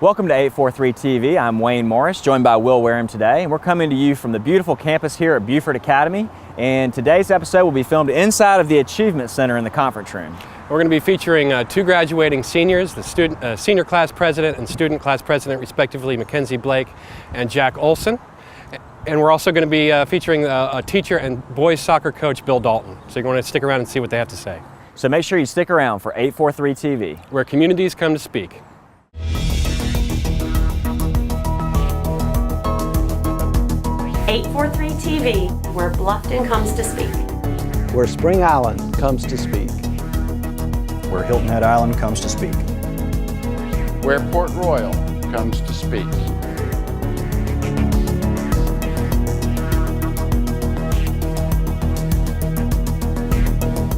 Welcome to 843 TV. I'm Wayne Morris, joined by Will Wareham today, and we're coming to you from the beautiful campus here at Beaufort Academy. And today's episode will be filmed inside of the Achievement Center in the conference room. We're going to be featuring two graduating seniors, the senior class president and student class president, respectively, Mackenzie Blake and Jack Olson. And we're also going to be featuring a teacher and boys soccer coach, Bill Dalton. So you're going to stick around and see what they have to say. So make sure you stick around for 843 TV, where communities come to speak. .843 TV, where Bluffton comes to speak. Where Spring Island comes to speak. Where Hilton Head Island comes to speak. Where Port Royal comes to speak.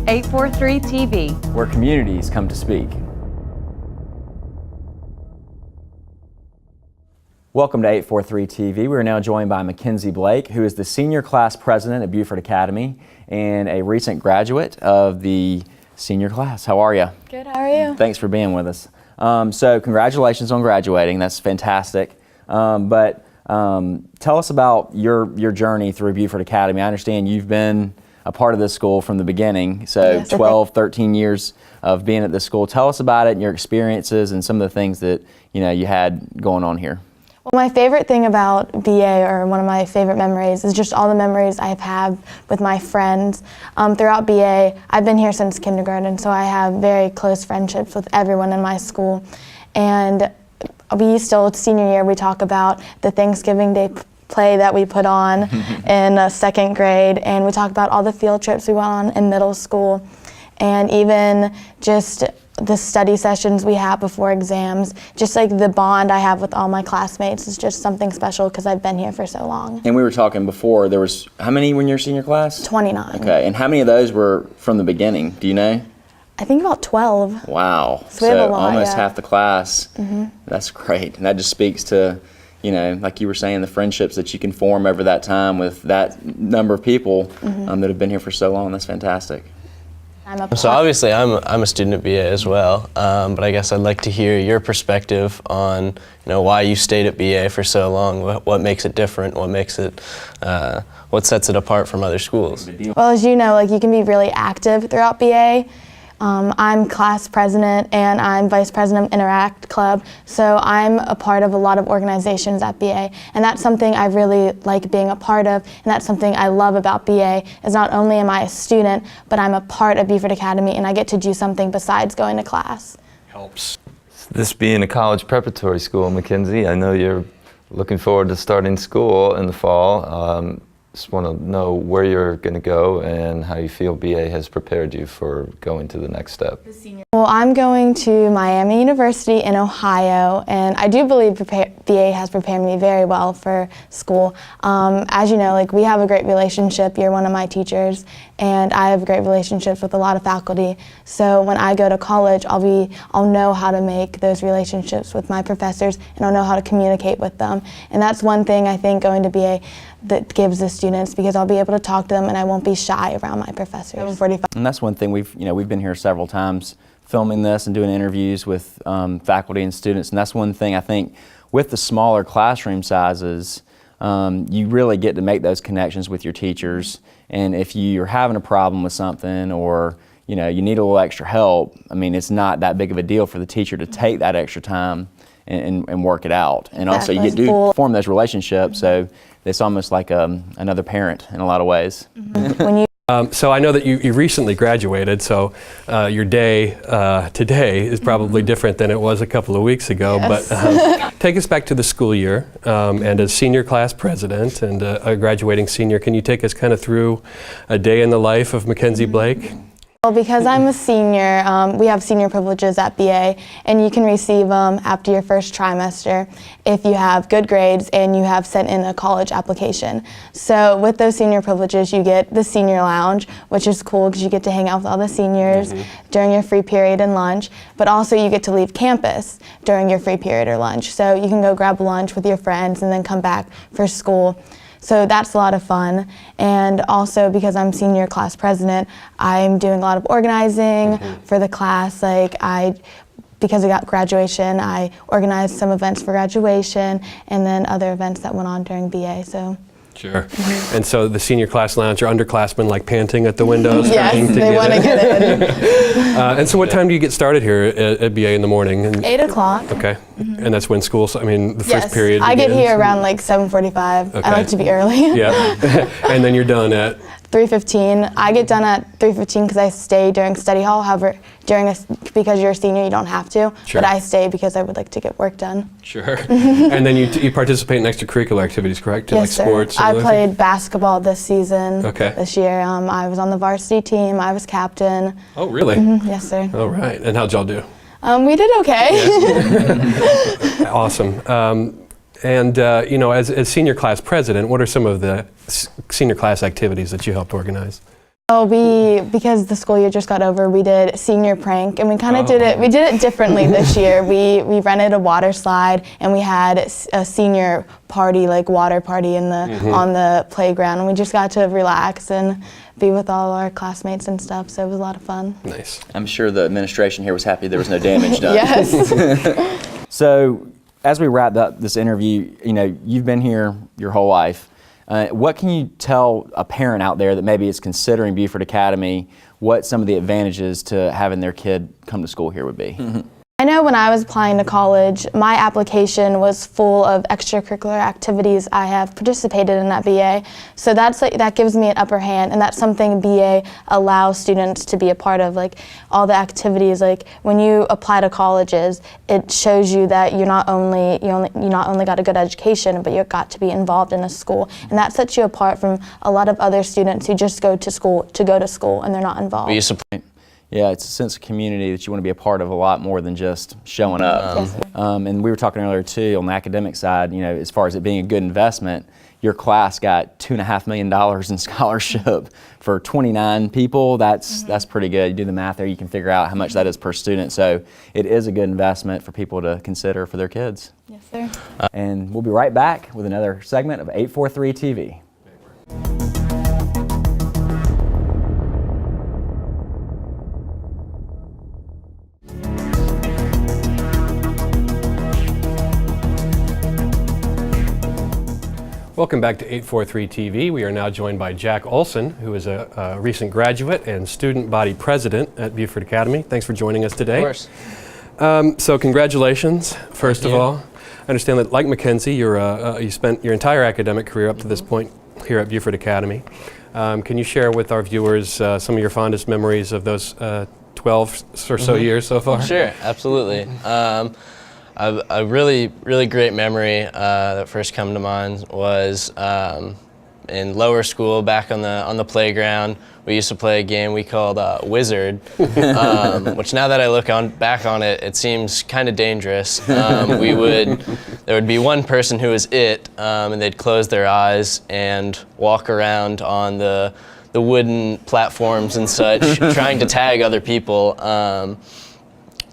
.843 TV, where communities come to speak. Welcome to 843 TV. We are now joined by Mackenzie Blake, who is the senior class president at Beaufort Academy and a recent graduate of the senior class. How are you? Good, how are you? Thanks for being with us. So congratulations on graduating. That's fantastic. But tell us about your journey through Beaufort Academy. I understand you've been a part of this school from the beginning, so yes. 12, 13 years of being at this school. Tell us about it and your experiences and some of the things that you had going on here. Well, my favorite thing about BA, or one of my favorite memories, is just all the memories I've had with my friends. Throughout BA, I've been here since kindergarten, so I have very close friendships with everyone in my school. And senior year, we talk about the Thanksgiving Day play that we put on in second grade, and we talk about all the field trips we went on in middle school, and even just the study sessions we have before exams. Just like the bond I have with all my classmates is just something special because I've been here for so long. And we were talking before, there was, how many when your senior class? 29. Okay, and how many of those were from the beginning, do you know? I think about 12. Wow, so we have a lot, almost yeah. half the class. That's great, and that just speaks to, like you were saying, the friendships that you can form over that time with that number of people that have been here for so long. That's fantastic. So obviously I'm a student at BA as well, but I guess I'd like to hear your perspective on why you stayed at BA for so long. What makes it different? What makes it what sets it apart from other schools? Well, as you know, you can be really active throughout BA. I'm class president and I'm vice president of Interact Club, so I'm a part of a lot of organizations at BA, and that's something I really like being a part of, and that's something I love about BA, is not only am I a student, but I'm a part of Beaufort Academy and I get to do something besides going to class. Helps. This being a college preparatory school, Mackenzie, I know you're looking forward to starting school in the fall. Just want to know where you're going to go and how you feel BA has prepared you for going to the next step. Well, I'm going to Miami University in Ohio, and I do believe BA has prepared me very well for school. As you know, we have a great relationship. You're one of my teachers, and I have great relationships with a lot of faculty. So when I go to college, I'll know how to make those relationships with my professors, and I'll know how to communicate with them. And that's one thing I think going to BA that gives the students, because I'll be able to talk to them and I won't be shy around my professors. And that's one thing we've been here several times filming this and doing interviews with faculty and students, and that's one thing I think with the smaller classroom sizes, you really get to make those connections with your teachers, and if you're having a problem with something or you need a little extra help, it's not that big of a deal for the teacher to take that extra time and work it out. And also you get to form those relationships, so it's almost like another parent in a lot of ways. So I know that you recently graduated, so your day today is probably different than it was a couple of weeks ago. Yes. But take us back to the school year, and as senior class president and a graduating senior, can you take us kind of through a day in the life of Mackenzie Blake? Well, because I'm a senior, we have senior privileges at BA, and you can receive them after your first trimester if you have good grades and you have sent in a college application. So with those senior privileges, you get the senior lounge, which is cool because you get to hang out with all the seniors during your free period and lunch, but also you get to leave campus during your free period or lunch. So you can go grab lunch with your friends and then come back for school. So that's a lot of fun. And also because I'm senior class president, I'm doing a lot of organizing for the class. Like I because of graduation, I organized some events for graduation and then other events that went on during BA. So. Sure. And so the senior class lounge, your underclassmen like panting at the windows? Yes, they want to get in. And so what time do you get started here at BA in the morning? 8 o'clock. Okay. And that's when school, the first period I get begins? here around like 7:45. Okay. I like to be early. Yeah. And then you're done at? 3:15. I get done at 3:15 because I stay during study hall. However, because you're a senior, you don't have to. Sure. But I stay because I would like to get work done. Sure. And then you participate in extracurricular activities, correct? Yes, like sir. sports? I played basketball this season. Okay. This year, I was on the varsity team. I was captain. Oh, really? Yes, sir. All right. And how'd y'all do? We did okay. Awesome. As senior class president, what are some of the senior class activities that you helped organize? Because the school year just got over, we did senior prank, and we kind of did it differently this year. We rented a water slide, and we had a senior party, like water party on the playground, and we just got to relax and be with all our classmates and stuff, so it was a lot of fun. Nice. I'm sure the administration here was happy there was no damage done. Yes. So, as we wrap up this interview, you've been here your whole life. What can you tell a parent out there that maybe is considering Beaufort Academy, what some of the advantages to having their kid come to school here would be? I know when I was applying to college, my application was full of extracurricular activities I have participated in at BA. So that gives me an upper hand, and that's something BA allows students to be a part of. Like all the activities, like when you apply to colleges, it shows you that you not only got a good education, but you've got to be involved in a school, and that sets you apart from a lot of other students who just go to school and they're not involved. Yeah, it's a sense of community that you want to be a part of a lot more than just showing up. And we were talking earlier too on the academic side, as far as it being a good investment, your class got $2.5 million in scholarship for 29 people. That's pretty good. You do the math there, you can figure out how much that is per student. So it is a good investment for people to consider for their kids. Yes, sir. And we'll be right back with another segment of 843 TV. Welcome back to 843 TV. We are now joined by Jack Olson, who is a recent graduate and student body president at Beaufort Academy. Thanks for joining us today. Of course. So congratulations, first of all. I understand that, like Mackenzie, you spent your entire academic career up to this point here at Beaufort Academy. Can you share with our viewers some of your fondest memories of those 12 or so years so far? Sure, absolutely. A really great memory that first come to mind was in lower school, back on the playground. We used to play a game we called Wizard, which now that I look back on it, it seems kind of dangerous. There would be one person who was it, and they'd close their eyes and walk around on the wooden platforms and such, trying to tag other people.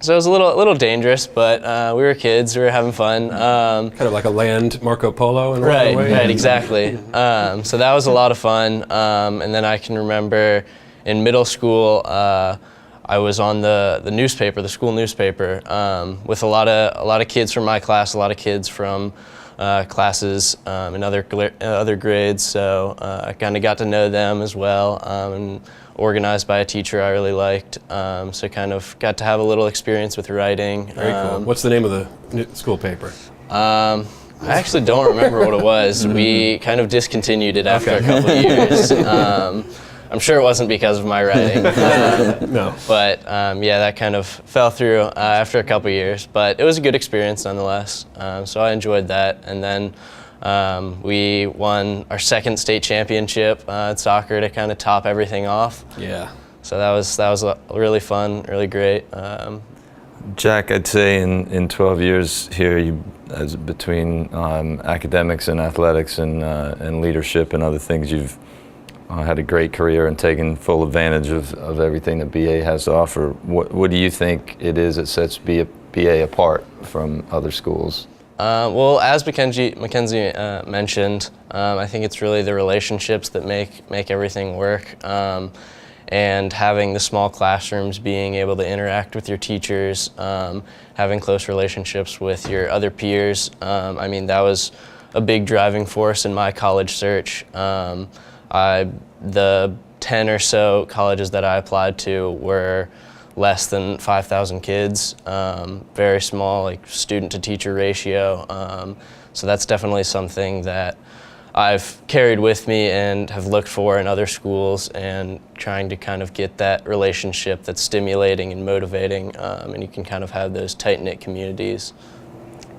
So it was a little dangerous, but we were kids, we were having fun. Kind of like a land Marco Polo in a way. Right, exactly. So that was a lot of fun. And then I can remember in middle school, I was on the newspaper, the school newspaper, with a lot of kids from my class, a lot of kids from classes in other grades. So I kind of got to know them as well. And organized by a teacher I really liked, so kind of got to have a little experience with writing. Very cool. What's the name of the school paper? I actually don't remember what it was. We kind of discontinued it after a couple of years. I'm sure it wasn't because of my writing. No. But yeah, that kind of fell through after a couple of years. But it was a good experience nonetheless. So I enjoyed that. And then we won our second state championship at soccer to kind of top everything off. Yeah. So that was really fun, really great. Jack, I'd say in 12 years here, between academics and athletics and leadership and other things, you've had a great career and taken full advantage of everything that BA has to offer. What do you think it is that sets BA apart from other schools? Well, as Mackenzie mentioned, I think it's really the relationships that make everything work. and having the small classrooms, being able to interact with your teachers, having close relationships with your other peers. I mean, that was a big driving force in my college search. The 10 or so colleges that I applied to were less than 5,000 kids, very small, like student to teacher ratio. So that's definitely something that I've carried with me and have looked for in other schools, and trying to kind of get that relationship that's stimulating and motivating, and you can kind of have those tight-knit communities.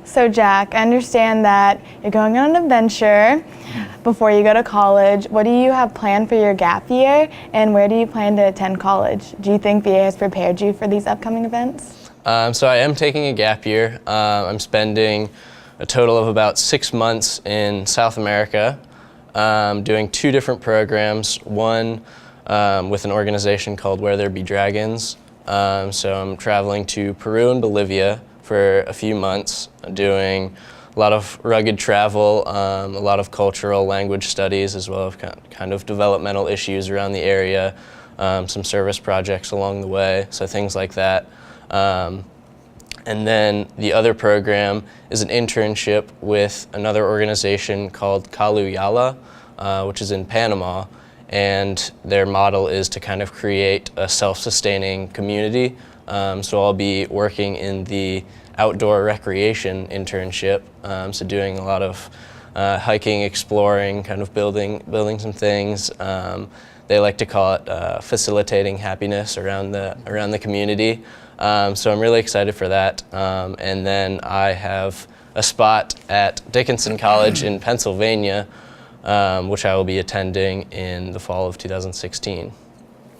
So Jack, I understand that you're going on an adventure before you go to college. What do you have planned for your gap year, and where do you plan to attend college? Do you think BA has prepared you for these upcoming events? So I am taking a gap year. I'm spending a total of about 6 months in South America, doing 2 different programs. One with an organization called Where There Be Dragons. So I'm traveling to Peru and Bolivia for a few months, doing a lot of rugged travel, a lot of cultural language studies, as well as kind of developmental issues around the area, some service projects along the way, so things like that. And then the other program is an internship with another organization called Caluyala, which is in Panama, and their model is to kind of create a self-sustaining community. So I'll be working in the outdoor recreation internship, so doing a lot of hiking, exploring, kind of building some things. They like to call it facilitating happiness around the community. So I'm really excited for that. And then I have a spot at Dickinson College in Pennsylvania, which I will be attending in the fall of 2016.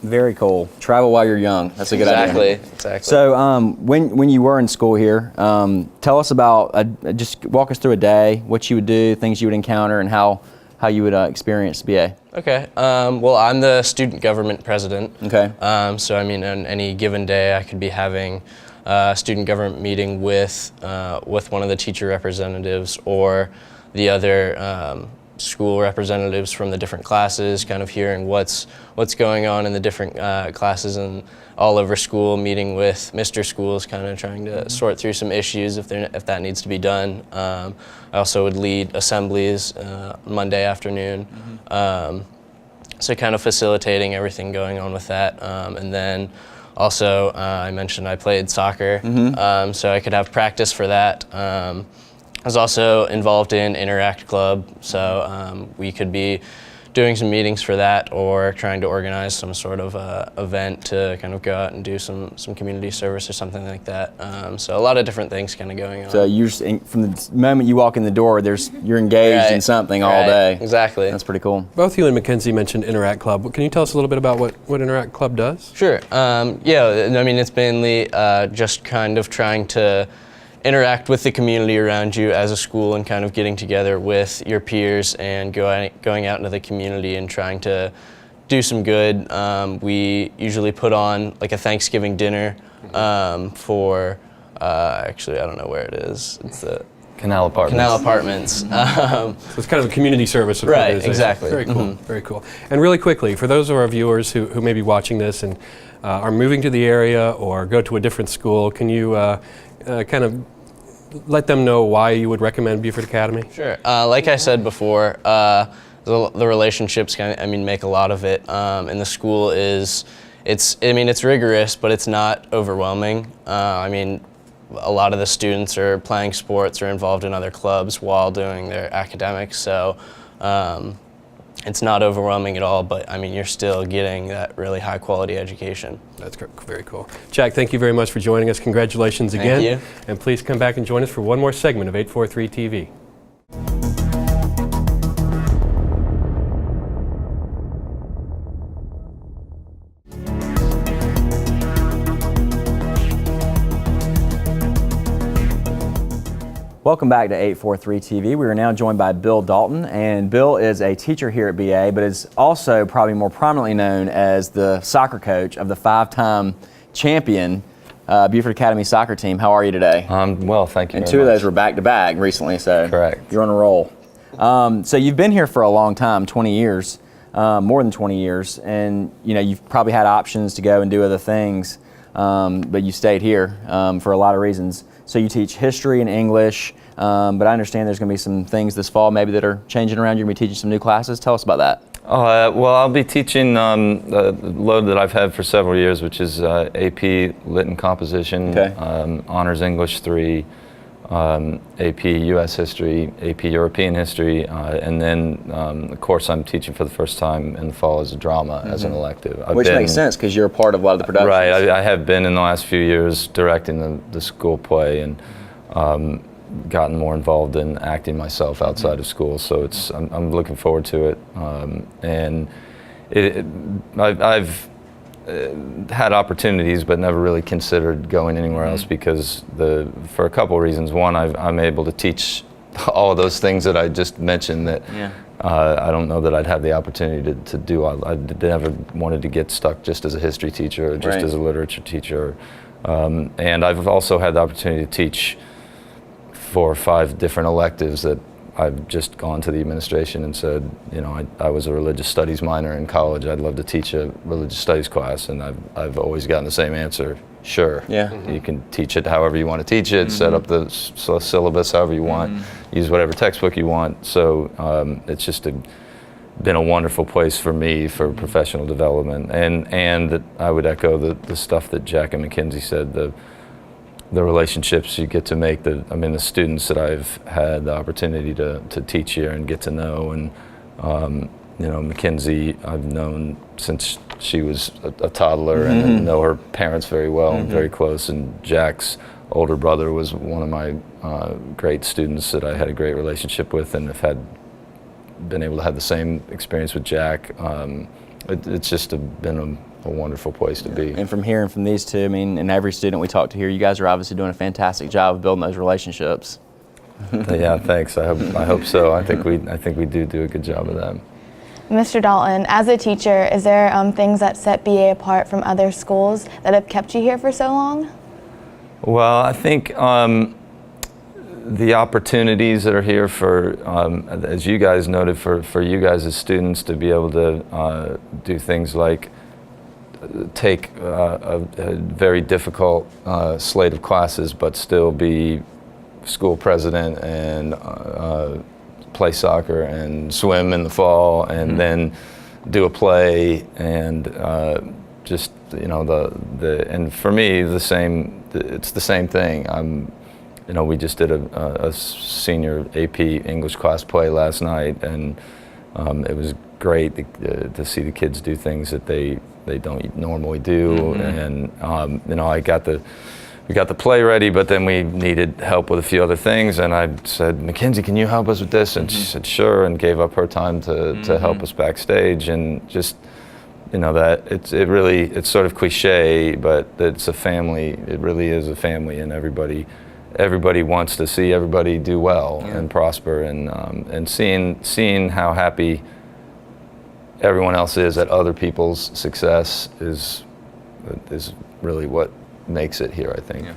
Very cool. Travel while you're young. That's a good idea. Exactly. So when you were in school here, tell us about, just walk us through a day, what you would do, things you would encounter, and how you would experience BA. Okay. Well, I'm the student government president. Okay. So I mean, on any given day, I could be having a student government meeting with one of the teacher representatives or the other school representatives from the different classes, kind of hearing what's going on in the different classes and all over school, meeting with Mr. Schools, kind of trying to sort through some issues if that needs to be done. I also would lead assemblies Monday afternoon, so kind of facilitating everything going on with that. And then also, I mentioned I played soccer, so I could have practice for that. I was also involved in Interact Club, so we could be doing some meetings for that or trying to organize some sort of event to kind of go out and do some community service or something like that. So a lot of different things kind of going on. So you're from the moment you walk in the door, you're engaged in something all day. Exactly. That's pretty cool. Both you and Mackenzie mentioned Interact Club. Can you tell us a little bit about what Interact Club does? Sure. Yeah, I mean, it's mainly just kind of trying to interact with the community around you as a school and kind of getting together with your peers and going out into the community and trying to do some good. We usually put on like a Thanksgiving dinner for, actually I don't know where it is. It's the Canal Apartments. Canal Apartments. So it's kind of a community service. Right, exactly. Very cool, very cool. And really quickly, for those of our viewers who may be watching this and are moving to the area or go to a different school, can you kind of let them know why you would recommend Beaufort Academy? Sure. Like I said before, the relationships make a lot of it, and the school it's rigorous, but it's not overwhelming. I mean, a lot of the students are playing sports or involved in other clubs while doing their academics, so it's not overwhelming at all, but I mean, you're still getting that really high quality education. That's very cool. Jack, thank you very much for joining us. Congratulations again. Thank you. And please come back and join us for one more segment of 843 TV. Welcome back to 843 TV. We are now joined by Bill Dalton, and Bill is a teacher here at BA, but is also probably more prominently known as the soccer coach of the 5-time champion Beaufort Academy soccer team. How are you today? Well, thank you. And two of those were back-to-back recently, so correct. You're on a roll. So you've been here for a long time, 20 years. more than 20 years, and you've probably had options to go and do other things, but you stayed here for a lot of reasons. So you teach history and English, but I understand there's going to be some things this fall maybe that are changing around. You're going to be teaching some new classes. Tell us about that. Well, I'll be teaching the load that I've had for several years, which is AP Lit and Composition, Honors English 3, AP US History, AP European History, and then the course I'm teaching for the first time in the fall is drama as an elective. Which makes sense because you're a part of a lot of the productions. Right, I have been in the last few years directing the school play and gotten more involved in acting myself outside of school, so I'm looking forward to it. And I've had opportunities but never really considered going anywhere else because for a couple of reasons. One, I'm able to teach all of those things that I just mentioned that I don't know that I'd have the opportunity to do. I never wanted to get stuck just as a history teacher or just as a literature teacher. And I've also had the opportunity to teach 4 or 5 different electives that I've just gone to the administration and said, I was a religious studies minor in college. I'd love to teach a religious studies class, and I've always gotten the same answer. Sure. Yeah. You can teach it however you want to teach it. Set up the syllabus however you want. Use whatever textbook you want. So it's just been a wonderful place for me for professional development, and I would echo the stuff that Jack and Mackenzie said. The relationships you get to make, the students that I've had the opportunity to teach here and get to know, and Mackenzie I've known since she was a toddler and know her parents very well and very close, and Jack's older brother was one of my great students that I had a great relationship with, and have been able to have the same experience with Jack. It's just been a wonderful place to be. And from hearing from these two, and every student we talk to here, you guys are obviously doing a fantastic job of building those relationships. Yeah, thanks. I hope so. I think we do a good job of that. Mr. Dalton, as a teacher, is there things that set BA apart from other schools that have kept you here for so long? Well, I think the opportunities that are here for, as you guys noted, for you guys as students to be able to do things like take a very difficult slate of classes but still be school president and play soccer and swim in the fall and then do a play and just and for me it's the same thing. We just did a senior AP English class play last night, and it was great to see the kids do things that they don't normally do. And we got the play ready, but then we needed help with a few other things, and I said, Mackenzie, can you help us with this? And she said sure, and gave up her time to help us backstage. And just that it's sort of cliche, but it's a family. It really is a family, and everybody wants to see everybody do well and prosper, and seeing how happy everyone else is at other people's success is really what makes it here, I think.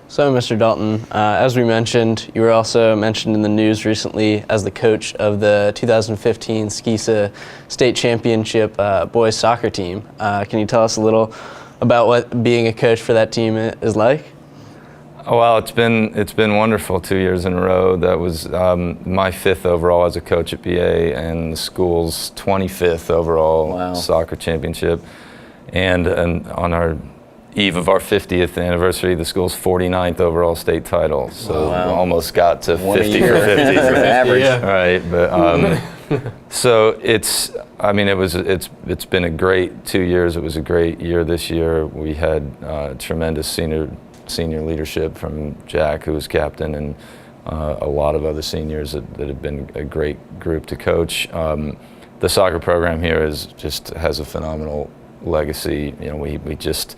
So, Mr. Dalton, as we mentioned, you were also mentioned in the news recently as the coach of the 2015 SCISA State Championship boys soccer team. Can you tell us a little about what being a coach for that team is like? Well, it's been wonderful 2 years in a row. That was my 5th overall as a coach at BA, and the school's 25th overall soccer championship. And on our eve of our 50th anniversary, the school's 49th overall state title. So we almost got to 50 for 50 for average. Right, but so it's been a great 2 years. It was a great year this year. We had tremendous senior leadership from Jack, who was captain, and a lot of other seniors that have been a great group to coach. The soccer program here has a phenomenal legacy. We just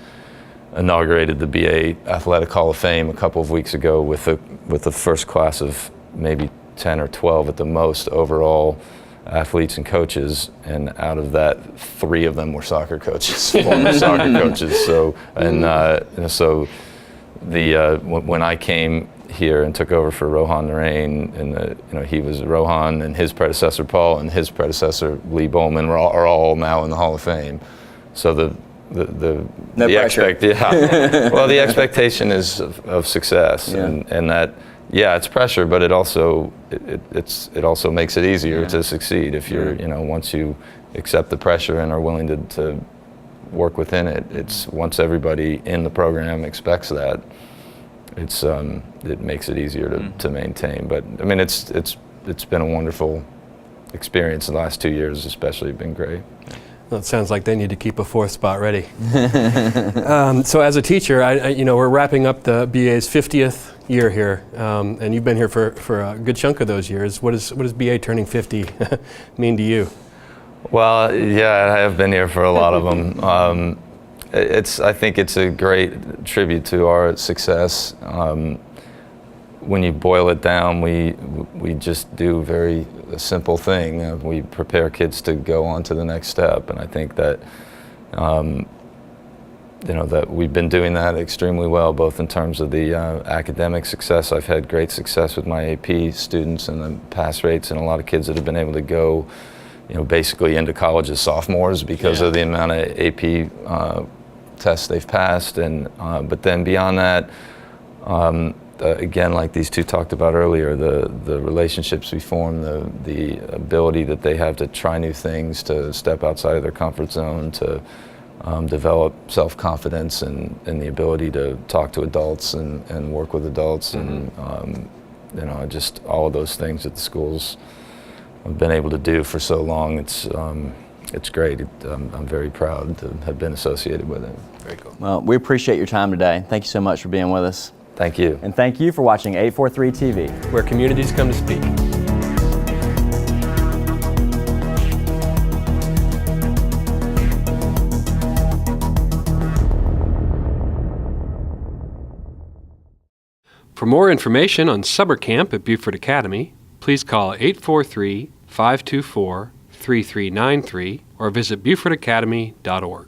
inaugurated the BA Athletic Hall of Fame a couple of weeks ago with the first class of maybe 10 or 12 at the most overall athletes and coaches, and out of that 3 of them were soccer coaches, former soccer coaches. So when I came here and took over for Rohan Narain, and he was Rohan, and his predecessor Paul and his predecessor Lee Bowman are all now in the Hall of Fame. So the the expectation is of success, and that it's pressure, but it also makes it easier to succeed if you're once you accept the pressure and are willing to work within it. It's once everybody in the program expects that, it makes it easier to maintain. But I mean, it's been a wonderful experience. The last 2 years especially have been great. Well, it sounds like they need to keep a 4th spot ready. So as a teacher, we're wrapping up the BA's 50th year here, and you've been here for a good chunk of those years. What does BA turning 50 mean to you? Well, I have been here for a lot of them. I think it's a great tribute to our success. When you boil it down, we just do a very simple thing. We prepare kids to go on to the next step, and I think that that we've been doing that extremely well, both in terms of the academic success. I've had great success with my AP students and the pass rates, and a lot of kids that have been able to go, basically into college as sophomores because of the amount of AP tests they've passed. And but then beyond that, again, like these two talked about earlier, the relationships we form, the ability that they have to try new things, to step outside of their comfort zone, to develop self-confidence and the ability to talk to adults and work with adults, and just all of those things that the schools have been able to do for so long. It's great. I'm very proud to have been associated with it. Very cool. Well, we appreciate your time today. Thank you so much for being with us. Thank you. And thank you for watching 843 TV, where communities come to speak. For more information on summer camp at Beaufort Academy, please call 843-524-3393 or visit BeaufortAcademy.org.